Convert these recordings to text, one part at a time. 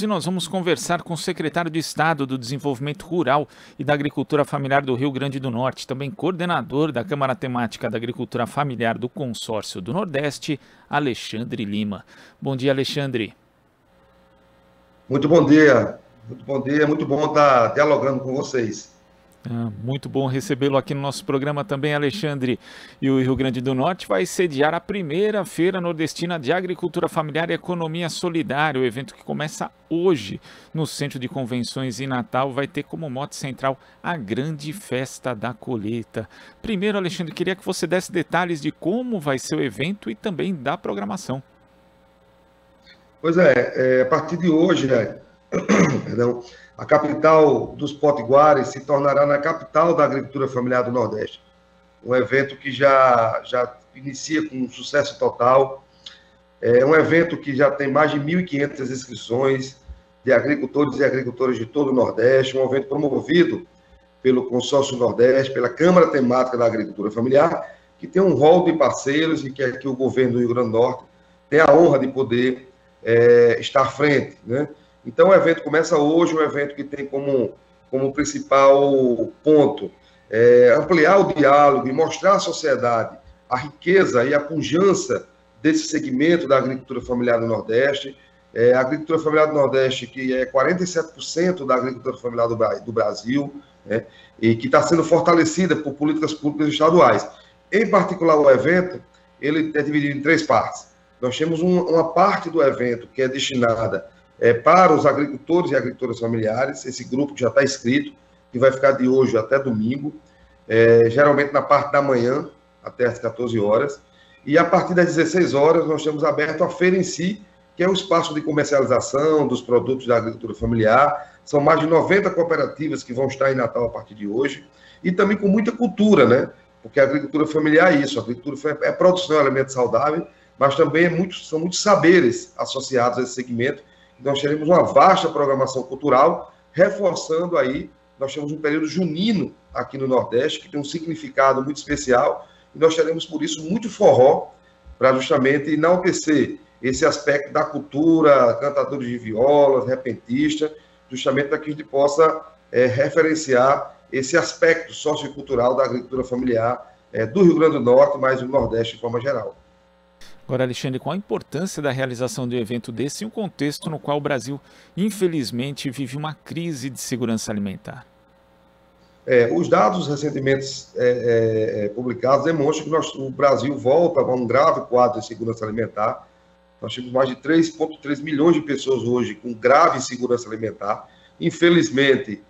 E nós vamos conversar com o secretário de Estado do Desenvolvimento Rural e da Agricultura Familiar do Rio Grande do Norte, também coordenador da Câmara Temática da Agricultura Familiar do Consórcio do Nordeste, Alexandre Lima. Bom dia, Alexandre. Muito bom dia, muito bom estar dialogando com vocês. Muito bom recebê-lo aqui no nosso programa também, Alexandre. E o Rio Grande do Norte vai sediar a primeira Feira Nordestina de Agricultura Familiar e Economia Solidária. O evento que começa hoje no Centro de Convenções em Natal vai ter como mote central a grande festa da colheita. Primeiro, Alexandre, queria que você desse detalhes de como vai ser o evento e também da programação. Pois é, a partir de hoje, perdão, a capital dos potiguares se tornará na capital da agricultura familiar do Nordeste. Um evento que já inicia com um sucesso total. É um evento que já tem mais de 1.500 inscrições de agricultores e agricultoras de todo o Nordeste. Um evento promovido pelo Consórcio Nordeste, pela Câmara Temática da Agricultura Familiar, que tem um rol de parceiros e que aqui o governo do Rio Grande do Norte tem a honra de poder estar à frente, né? Então, o evento começa hoje, um evento que tem como principal ponto ampliar o diálogo e mostrar à sociedade a riqueza e a pujança desse segmento da agricultura familiar do Nordeste. A agricultura familiar do Nordeste, que é 47% da agricultura familiar do Brasil, né, e que está sendo fortalecida por políticas públicas estaduais. Em particular, o evento ele é dividido em 3 partes. Nós temos uma parte do evento que é destinada para os agricultores e agricultoras familiares, esse grupo que já está inscrito, que vai ficar de hoje até domingo, geralmente na parte da manhã, até às 14 horas, e a partir das 16 horas nós temos aberto a feira em si, que é o espaço de comercialização dos produtos da agricultura familiar. São mais de 90 cooperativas que vão estar em Natal a partir de hoje, e também com muita cultura, né? Porque a agricultura familiar é isso, a agricultura é produção de alimentos saudáveis, mas também são muitos saberes associados a esse segmento. Nós teremos uma vasta programação cultural, reforçando aí, nós temos um período junino aqui no Nordeste, que tem um significado muito especial, e nós teremos, por isso, muito forró, para justamente enaltecer esse aspecto da cultura, cantadores de violas, repentistas, justamente para que a gente possa referenciar esse aspecto sociocultural da agricultura familiar do Rio Grande do Norte, mas do Nordeste de forma geral. Agora, Alexandre, qual a importância da realização de um evento desse em um contexto no qual o Brasil, infelizmente, vive uma crise de segurança alimentar? Os dados recentemente publicados demonstram que o Brasil volta a um grave quadro de segurança alimentar. Nós temos mais de 3,3 milhões de pessoas hoje com grave insegurança alimentar. Infelizmente,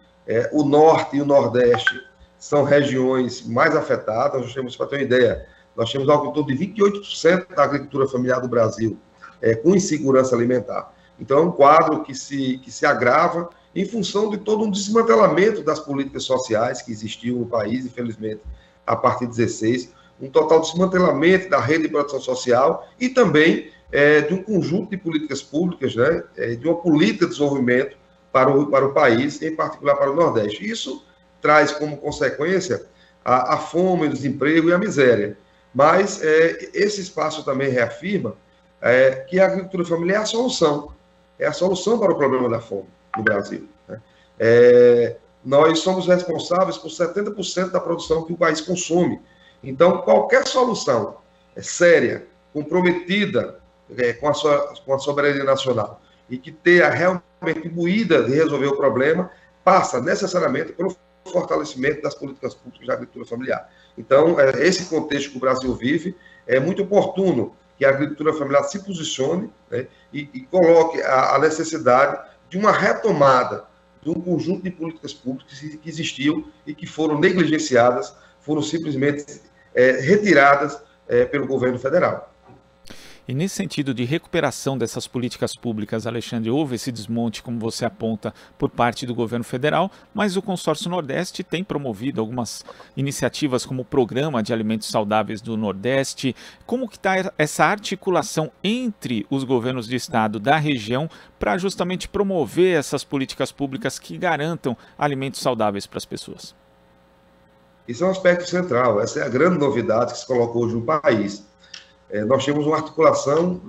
o Norte e o Nordeste são regiões mais afetadas. Nós temos, para ter uma ideia, nós temos algo em torno de 28% da agricultura familiar do Brasil com insegurança alimentar. Então, é um quadro que se agrava em função de todo um desmantelamento das políticas sociais que existiam no país, infelizmente, a partir de 16, um total desmantelamento da rede de proteção social e também de um conjunto de políticas públicas, né, de uma política de desenvolvimento para o país, em particular para o Nordeste. Isso traz como consequência a fome, o desemprego e a miséria. Mas esse espaço também reafirma que a agricultura familiar é a solução para o problema da fome no Brasil, né? Nós somos responsáveis por 70% da produção que o país consome. Então, qualquer solução séria, comprometida com a soberania nacional e que tenha realmente imbuída de resolver o problema, passa necessariamente pelo fortalecimento das políticas públicas da agricultura familiar. Então, esse contexto que o Brasil vive, é muito oportuno que a agricultura familiar se posicione, né, e coloque a necessidade de uma retomada de um conjunto de políticas públicas que existiam e que foram negligenciadas, foram simplesmente retiradas pelo governo federal. E nesse sentido de recuperação dessas políticas públicas, Alexandre, houve esse desmonte, como você aponta, por parte do governo federal, mas o Consórcio Nordeste tem promovido algumas iniciativas como o Programa de Alimentos Saudáveis do Nordeste. Como que está essa articulação entre os governos de estado da região para justamente promover essas políticas públicas que garantam alimentos saudáveis para as pessoas? Isso é um aspecto central, essa é a grande novidade que se colocou hoje no país. Nós temos uma articulação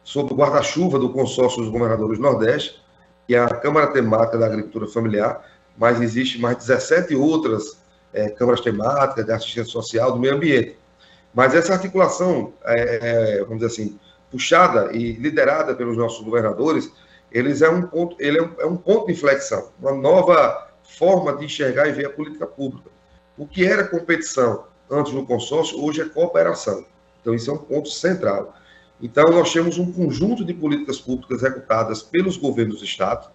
sob o guarda-chuva do consórcio dos governadores do Nordeste, que é a Câmara Temática da Agricultura Familiar, mas existe mais 17 outras câmaras temáticas de assistência social do meio ambiente. Mas essa articulação, vamos dizer assim, puxada e liderada pelos nossos governadores, ele é um ponto de inflexão, uma nova forma de enxergar e ver a política pública. O que era competição antes do consórcio, hoje é cooperação. Então, isso é um ponto central. Então, nós temos um conjunto de políticas públicas executadas pelos governos do Estado,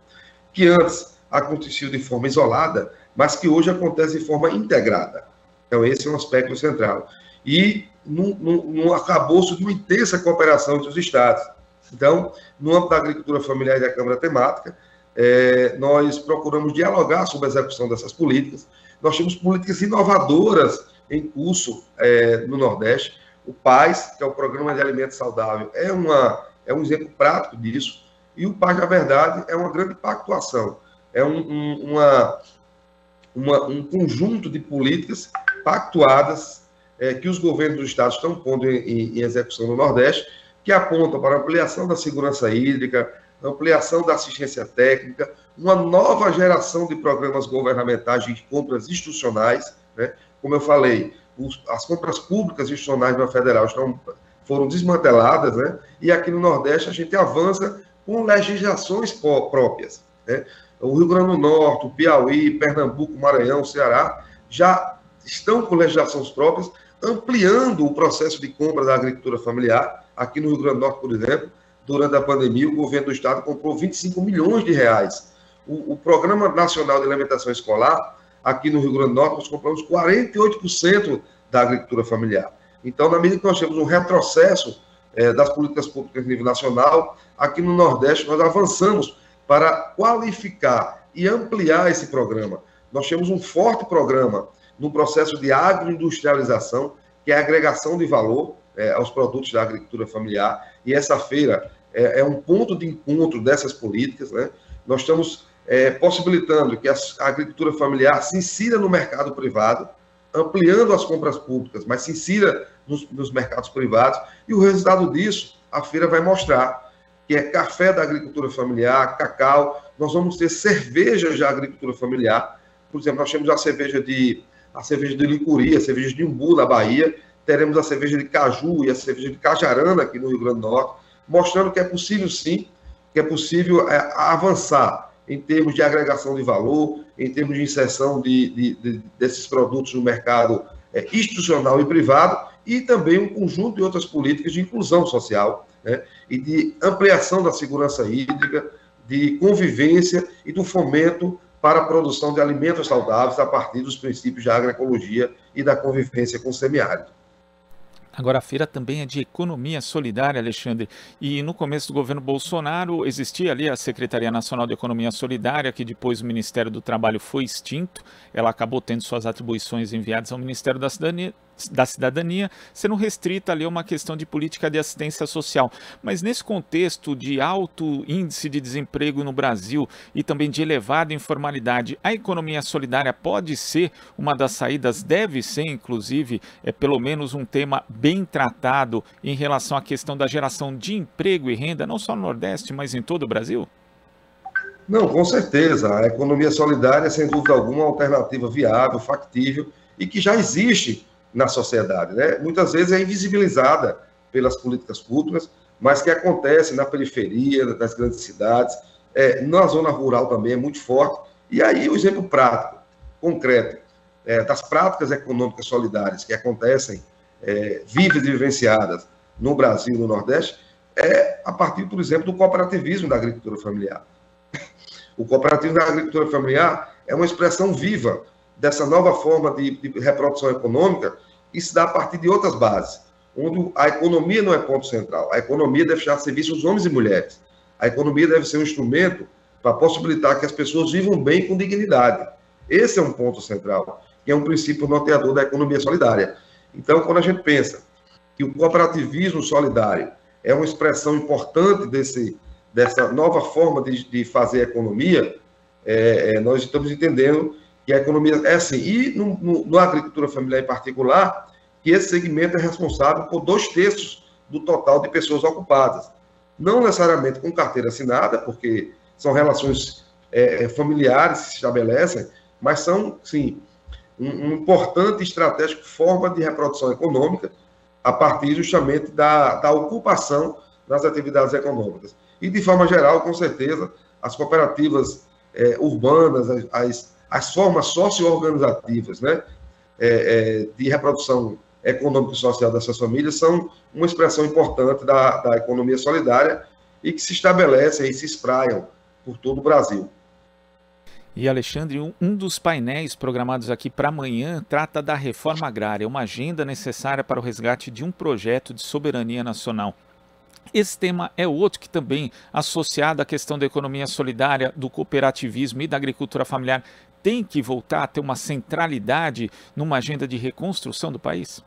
que antes aconteciam de forma isolada, mas que hoje acontece de forma integrada. Então, esse é um aspecto central. E num arcabouço de uma intensa cooperação entre os Estados. Então, no âmbito da agricultura familiar e da Câmara Temática, nós procuramos dialogar sobre a execução dessas políticas. Nós temos políticas inovadoras em curso no Nordeste. O PAS, que é o Programa de Alimento Saudável, é um exemplo prático disso. E o PAS, na verdade, é uma grande pactuação. É um conjunto de políticas pactuadas que os governos do Estado estão pondo em execução no Nordeste, que apontam para a ampliação da segurança hídrica, ampliação da assistência técnica, uma nova geração de programas governamentais de compras institucionais, né? Como eu falei, as compras públicas institucionais na federal foram desmanteladas, né? E aqui no Nordeste a gente avança com legislações próprias, né? O Rio Grande do Norte, o Piauí, Pernambuco, Maranhão, Ceará já estão com legislações próprias, ampliando o processo de compra da agricultura familiar. Aqui no Rio Grande do Norte, por exemplo, durante a pandemia, o governo do Estado comprou 25 milhões de reais. O Programa Nacional de Alimentação Escolar, aqui no Rio Grande do Norte, nós compramos 48% da agricultura familiar. Então, na medida que nós temos um retrocesso das políticas públicas a nível nacional, aqui no Nordeste nós avançamos para qualificar e ampliar esse programa. Nós temos um forte programa no processo de agroindustrialização, que é a agregação de valor aos produtos da agricultura familiar, e essa feira é um ponto de encontro dessas políticas, né? Nós estamos possibilitando que a agricultura familiar se insira no mercado privado, ampliando as compras públicas, mas se insira nos mercados privados, e o resultado disso, a feira vai mostrar, que é café da agricultura familiar, cacau, nós vamos ter cervejas da agricultura familiar. Por exemplo, nós temos a cerveja de licuri, a cerveja de umbu na Bahia, teremos a cerveja de caju e a cerveja de cajarana aqui no Rio Grande do Norte, mostrando que é possível sim, que é possível avançar em termos de agregação de valor, em termos de inserção desses produtos no mercado institucional e privado, e também um conjunto de outras políticas de inclusão social, né, e de ampliação da segurança hídrica, de convivência e do fomento para a produção de alimentos saudáveis a partir dos princípios da agroecologia e da convivência com o semiárido. Agora, a feira também é de economia solidária, Alexandre, e no começo do governo Bolsonaro existia ali a Secretaria Nacional de Economia Solidária, que depois o Ministério do Trabalho foi extinto, ela acabou tendo suas atribuições enviadas ao Ministério da Cidadania, sendo restrita ali a uma questão de política de assistência social. Mas nesse contexto de alto índice de desemprego no Brasil e também de elevada informalidade, a economia solidária pode ser uma das saídas, deve ser, inclusive, pelo menos um tema bem tratado em relação à questão da geração de emprego e renda, não só no Nordeste, mas em todo o Brasil? Não, com certeza. A economia solidária é, sem dúvida alguma, uma alternativa viável, factível e que já existe na sociedade, né? Muitas vezes é invisibilizada pelas políticas públicas, mas que acontece na periferia, nas grandes cidades, na zona rural também é muito forte. E aí o exemplo prático, concreto, das práticas econômicas solidárias que acontecem, vivas e vivenciadas no Brasil e no Nordeste, a partir, por exemplo, do cooperativismo da agricultura familiar. O cooperativismo da agricultura familiar é uma expressão viva dessa nova forma de reprodução econômica, que se dá a partir de outras bases, onde a economia não é ponto central. A economia deve estar a serviço dos homens e mulheres. A economia deve ser um instrumento para possibilitar que as pessoas vivam bem com dignidade. Esse é um ponto central, que é um princípio norteador da economia solidária. Então, quando a gente pensa que o cooperativismo solidário é uma expressão importante dessa nova forma de fazer a economia, nós estamos entendendo que a economia é assim. E na agricultura familiar em particular, que esse segmento é responsável por 2/3 do total de pessoas ocupadas. não necessariamente com carteira assinada, porque são relações familiares que se estabelecem, mas são, sim, um importante e estratégico forma de reprodução econômica a partir justamente da ocupação das atividades econômicas. E, de forma geral, com certeza, as cooperativas urbanas, as formas socio-organizativas, né, de reprodução econômica e social dessas famílias são uma expressão importante da economia solidária e que se estabelecem e se espraiam por todo o Brasil. E, Alexandre, um dos painéis programados aqui para amanhã trata da reforma agrária, uma agenda necessária para o resgate de um projeto de soberania nacional. Esse tema é outro que também, associado à questão da economia solidária, do cooperativismo e da agricultura familiar, tem que voltar a ter uma centralidade numa agenda de reconstrução do país?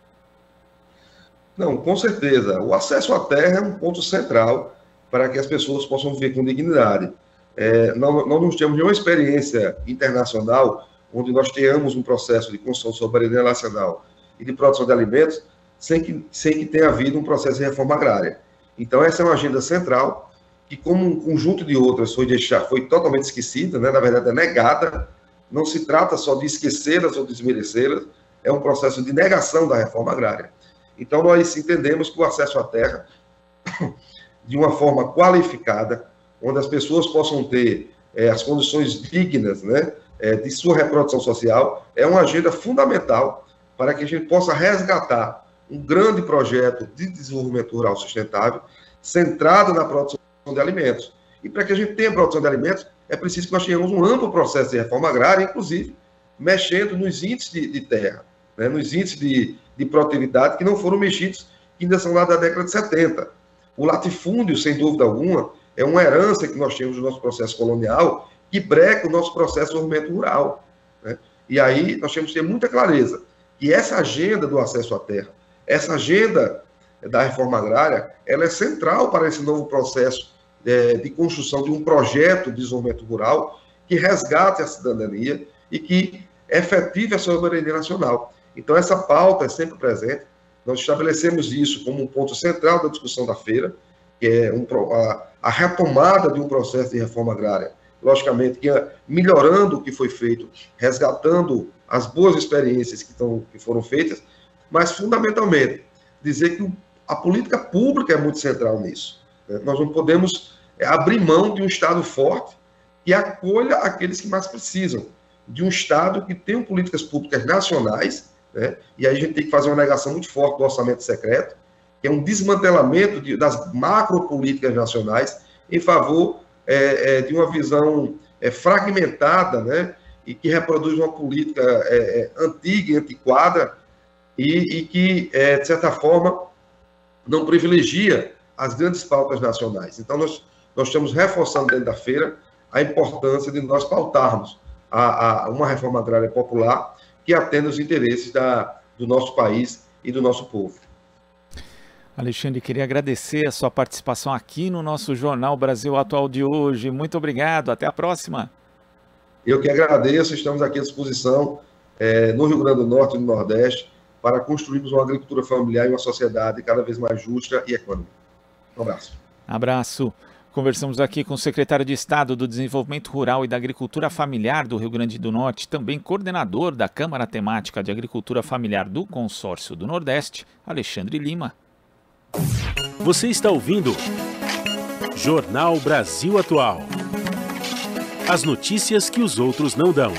Não, com certeza. O acesso à terra é um ponto central para que as pessoas possam viver com dignidade. Nós não temos nenhuma experiência internacional onde nós tenhamos um processo de construção de soberania nacional e de produção de alimentos sem que tenha havido um processo de reforma agrária. Então, essa é uma agenda central que, como um conjunto de outras, foi totalmente esquecida, né? Na verdade, é negada. Não se trata só de esquecê-las ou desmerecê-las, é um processo de negação da reforma agrária. Então, nós entendemos que o acesso à terra, de uma forma qualificada, onde as pessoas possam ter as condições dignas, né, de sua reprodução social, é uma agenda fundamental para que a gente possa resgatar um grande projeto de desenvolvimento rural sustentável, centrado na produção de alimentos. E para que a gente tenha produção de alimentos, é preciso que nós tenhamos um amplo processo de reforma agrária, inclusive mexendo nos índices de terra, né, nos índices de produtividade que não foram mexidos, que ainda são lá da década de 70. O latifúndio, sem dúvida alguma, é uma herança que nós temos do nosso processo colonial que breca o nosso processo de desenvolvimento rural, né? E aí nós temos que ter muita clareza que essa agenda do acesso à terra, essa agenda da reforma agrária, ela é central para esse novo processo de construção de um projeto de desenvolvimento rural que resgate a cidadania e que efetive a soberania nacional. Então, essa pauta é sempre presente. Nós estabelecemos isso como um ponto central da discussão da feira, que é a retomada de um processo de reforma agrária, logicamente, que é melhorando o que foi feito, resgatando as boas experiências que foram feitas, mas, fundamentalmente, dizer que a política pública é muito central nisso, né? Nós não podemos abrir mão de um Estado forte que acolha aqueles que mais precisam, de um Estado que tenha políticas públicas nacionais, né? E aí a gente tem que fazer uma negação muito forte do orçamento secreto, que é um desmantelamento das macropolíticas nacionais em favor de uma visão fragmentada, né? E que reproduz uma política antiga e antiquada e que, de certa forma, não privilegia as grandes pautas nacionais. Então, nós estamos reforçando dentro da feira a importância de nós pautarmos uma reforma agrária popular que atenda os interesses do nosso país e do nosso povo. Alexandre, queria agradecer a sua participação aqui no nosso Jornal Brasil Atual de hoje. Muito obrigado, até a próxima. Eu que agradeço, estamos aqui à disposição no Rio Grande do Norte e no Nordeste para construirmos uma agricultura familiar e uma sociedade cada vez mais justa e econômica. Um abraço. Abraço. Conversamos aqui com o secretário de Estado do Desenvolvimento Rural e da Agricultura Familiar do Rio Grande do Norte, também coordenador da Câmara Temática de Agricultura Familiar do Consórcio do Nordeste, Alexandre Lima. Você está ouvindo Jornal Brasil Atual. As notícias que os outros não dão.